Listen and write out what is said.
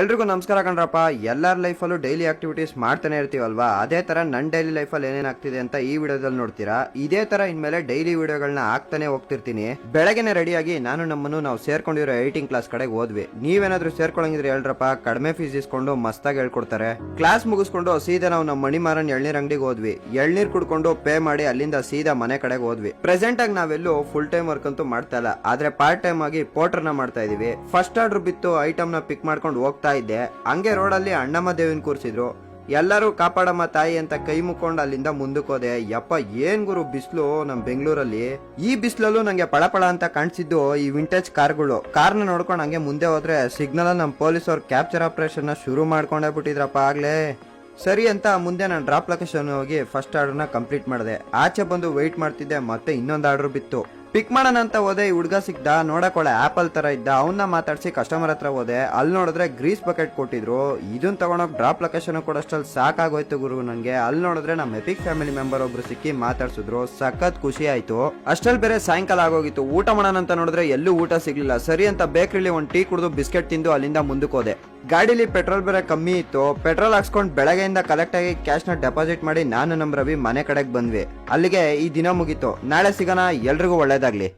ಎಲ್ರಿಗೂ ನಮಸ್ಕಾರ ಕಣ್ರಪ್ಪ. ಎಲ್ಲರ ಲೈಫಲ್ಲೂ ಡೈಲಿ ಆಕ್ಟಿವಿಟೀಸ್ ಮಾಡ್ತಾನೆ ಇರ್ತೀವಲ್ವಾ, ಅದೇ ತರ ನನ್ನ ಡೈಲಿ ಲೈಫಲ್ಲಿ ಏನೇನಾಗ್ತಿದೆ ಅಂತ ಈ ವಿಡಿಯೋದಲ್ಲಿ ನೋಡ್ತೀರಾ. ಇದೇ ತರ ಇನ್ಮೇಲೆ ಡೈಲಿ ವಿಡಿಯೋಗಳನ್ನ ಹಾಕ್ತಾನೆ ಹೋಗ್ತಿರ್ತೀನಿ. ಬೆಳಗ್ಗೆನೆ ರೆಡಿಯಾಗಿ ನಾವು ಸೇರ್ಕೊಂಡಿರೋ ಎಡಿಟಿಂಗ್ ಕ್ಲಾಸ್ ಕಡೆಗೆ ಹೋದ್ವಿ. ನೀವೇನಾದ್ರೂ ಸೇರ್ಕೊಳ್ಳಂಗಿದ್ರೆ ಹೇಳ್ರಪ್ಪ, ಕಡಿಮೆ ಫೀಸ್ ಇಸ್ಕೊಂಡು ಮಸ್ತಾಗಿ ಹೇಳ್ಕೊಡ್ತಾರೆ. ಕ್ಲಾಸ್ ಮುಗಿಸ್ಕೊಂಡು ಸೀದಾ ನಾವು ನಮ್ಮ ಮಣಿಮಾರನ್ ಎಳ್ನೀರ್ ಅಂಗಡಿಗೆ ಹೋದ್ವಿ. ಎಳ್ನೀರ್ ಕುಡ್ಕೊಂಡು ಪೇ ಮಾಡಿ ಅಲ್ಲಿಂದ ಸೀದಾ ಮನೆ ಕಡೆಗೆ ಹೋದ್ವಿ. ಪ್ರೆಸೆಂಟ್ ಆಗಿ ನಾವೆಲ್ಲೂ ಫುಲ್ ಟೈಮ್ ವರ್ಕ್ ಅಂತೂ ಮಾಡ್ತಾ ಇಲ್ಲ, ಆದ್ರೆ ಪಾರ್ಟ್ ಟೈಮ್ ಆಗಿ ಪೋರ್ಟರ್ನ ಮಾಡ್ತಾ ಇದೀವಿ. ಫಸ್ಟ್ ಆರ್ಡರ್ ಬಿತ್ತು ಐಟಮ್ ನ ಪಿಕ್ ಮಾಡ್ಕೊಂಡು ಹೋಗ್ತಾ ಇದ್ದೆ. ಹಂಗೆ ರೋಡಲ್ಲಿ ಅಣ್ಣಮ್ಮ ದೇವಿನ ಕೂರಿಸಿದ್ರು. ಎಲ್ಲರೂ ಕಾಪಾಡಮ್ಮ ತಾಯಿ ಅಂತ ಕೈ ಮುಕ್ಕೊಂಡು ಅಲ್ಲಿಂದ ಮುಂದಕ್ಕೆ ಹೋದೆ. ಯಪ್ಪ ಏನ್ ಗುರು ಬಿಸ್ಲು ನಮ್ ಬೆಂಗಳೂರಲ್ಲಿ. ಈ ಬಿಸ್ಲಲ್ಲೂ ನಂಗೆ ಪಳಪಳ ಅಂತ ಕಾಣಿಸಿದ್ದು ಈ ವಿಂಟೇಜ್ ಕಾರ್ಗಳು. ಕಾರ್ನ ನೋಡ್ಕೊಂಡು ಹಂಗೆ ಮುಂದೆ ಹೋದ್ರೆ ಸಿಗ್ನಲ್ ನಮ್ ಪೊಲೀಸ್ ಅವ್ರು ಕ್ಯಾಪ್ಚರ್ ಆಪರೇಷನ್ ಶುರು ಮಾಡ್ಕೊಂಡೇ ಬಿಟ್ಟಿದ್ರಪ್ಪ ಆಗ್ಲೇ. ಸರಿ ಅಂತ ಮುಂದೆ ನಾನು ಡ್ರಾಪ್ ಲೊಕೇಶನ್ ಹೋಗಿ ಫಸ್ಟ್ ಆರ್ಡರ್ನ ಕಂಪ್ಲೀಟ್ ಮಾಡಿದೆ. ಆಚೆ ಬಂದು ವೆಯ್ಟ್ ಮಾಡ್ತಿದ್ದೆ, ಮತ್ತೆ ಇನ್ನೊಂದು ಆರ್ಡರ್ ಬಿತ್ತು. ಪಿಕ್ ಮಾಡೋಣ ಅಂತ ಹೋದೆ. ಈ ಹುಡ್ಗ ಸಿಕ್ದ, ನೋಡಕೊಳ್ಳೆ ಆಪಲ್ ತರ ಇದ್ದ. ಅವನ್ನ ಮಾತಾಡ್ಸಿ ಕಸ್ಟಮರ್ ಹತ್ರ ಹೋದೆ. ಅಲ್ಲಿ ನೋಡಿದ್ರೆ ಗ್ರೀಸ್ ಬಕೆಟ್ ಕೊಟ್ಟಿದ್ರು. ಇದನ್ನ ತಗೊಂಡೋಗಿ ಡ್ರಾಪ್ ಲೊಕೇಶನ್ ಕೊಡೋಷ್ಟಲ್ಲಿ ಸಾಕಾಗೋಯ್ತು ಗುರು ನಂಗೆ. ಅಲ್ಲಿ ನೋಡಿದ್ರೆ ನಮ್ಮ ಎಪಿಕ್ ಫ್ಯಾಮಿಲಿ ಮೆಂಬರ್ ಒಬ್ರು ಸಿಕ್ಕಿ ಮಾತಾಡ್ಸಿದ್ರು. ಸಖತ್ ಖುಷಿ ಆಯ್ತು. ಅಷ್ಟಲ್ಲಿ ಬೇರೆ ಸಾಯಂಕಾಲ ಆಗೋಗಿತ್ತು. ಊಟ ಮಾಡೋಣ ಅಂತ ನೋಡಿದ್ರೆ ಎಲ್ಲೂ ಊಟ ಸಿಗ್ಲಿಲ್ಲ. ಸರಿ ಅಂತ ಬೇಕ್ರಿಲಿ ಒಂದು ಟೀ ಕುಡಿದು ಬಿಸ್ಕೆಟ್ ತಿಂದು ಅಲ್ಲಿಂದ ಮುಂದಕ್ಕೆ ಹೋದೆ. ಗಾಡಿಲಿ ಪೆಟ್ರೋಲ್ ಬೇರೆ ಕಮ್ಮಿ ಇತ್ತು. ಪೆಟ್ರೋಲ್ ಹಾಕ್ಸ್ಕೊಂಡು ಬೆಳಗ್ಗೆಯಿಂದ ಕಲೆಕ್ಟ್ ಆಗಿ ಕ್ಯಾಶ್ ನ ಡೆಪಾಸಿಟ್ ಮಾಡಿ ನಾನು ನಮ್ಮ ರವಿ ಮನೆ ಕಡೆಗೆ ಬಂದ್ವಿ. ಅಲ್ಲಿಗೆ ಈ ದಿನ ಮುಗೀತು. ನಾಳೆ ಸಿಗೋಣ. ಎಲ್ರಿಗೂ ಒಳ್ಳೇದಾಗ್ಲಿ.